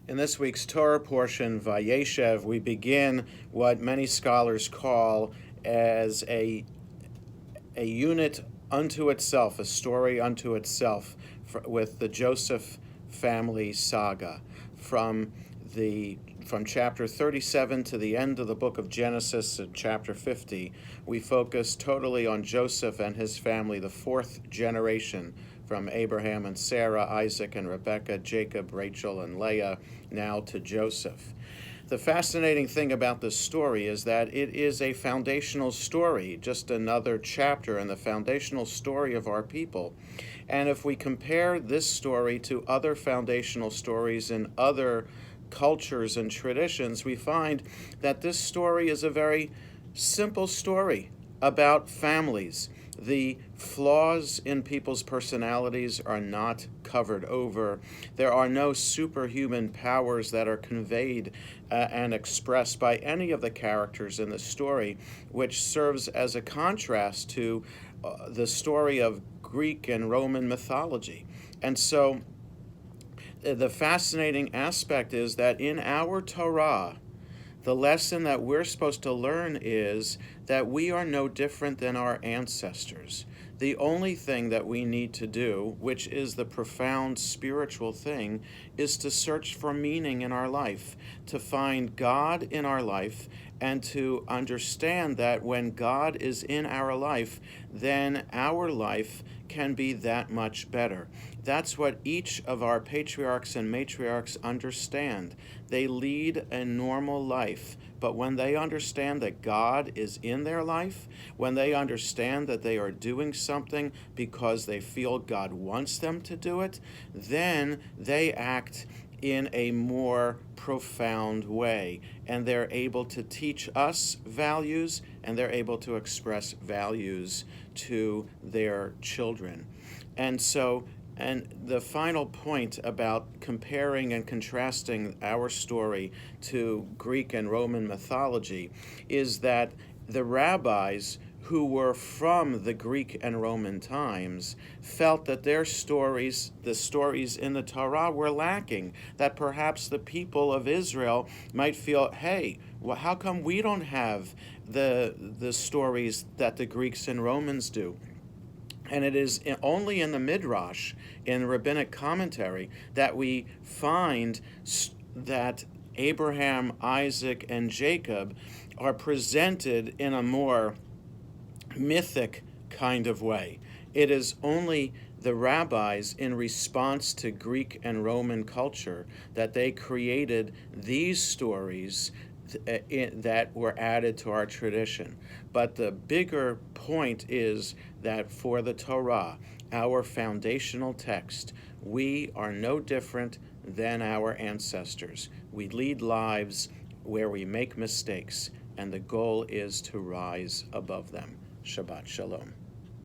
In this week's Torah portion, VaYeshev, we begin what many scholars call as a unit unto itself, a story unto itself, with the Joseph family saga. From chapter 37 to the end of the book of Genesis in chapter 50, we focus totally on Joseph and his family, the fourth generation, from Abraham and Sarah, Isaac and Rebekah, Jacob, Rachel and Leah, now to Joseph. The fascinating thing about this story is that it is a foundational story, just another chapter in the foundational story of our people. And if we compare this story to other foundational stories in other cultures and traditions, we find that this story is a very simple story about families. The flaws in people's personalities are not covered over. There are no superhuman powers that are conveyed and expressed by any of the characters in the story, which serves as a contrast to the story of Greek and Roman mythology. And so the fascinating aspect is that in our Torah, the lesson that we're supposed to learn is that we are no different than our ancestors. The only thing that we need to do, which is the profound spiritual thing, is to search for meaning in our life, to find God in our life, and to understand that when God is in our life, then our life can be that much better. That's what each of our patriarchs and matriarchs understand. They lead a normal life, but when they understand that God is in their life, when they understand that they are doing something because they feel God wants them to do it, then they act in a more profound way, and they're able to teach us values, and they're able to express values to their children. And the final point about comparing and contrasting our story to Greek and Roman mythology is that the rabbis who were from the Greek and Roman times, felt that their stories, the stories in the Torah, were lacking, that perhaps the people of Israel might feel, hey, well, how come we don't have the stories that the Greeks and Romans do? And it is only in the Midrash, in rabbinic commentary, that we find that Abraham, Isaac, and Jacob are presented in a more mythic kind of way. It is only the rabbis, in response to Greek and Roman culture, that they created these stories that were added to our tradition. But the bigger point is that for the Torah, our foundational text, we are no different than our ancestors. We lead lives where we make mistakes, and the goal is to rise above them. Shabbat Shalom.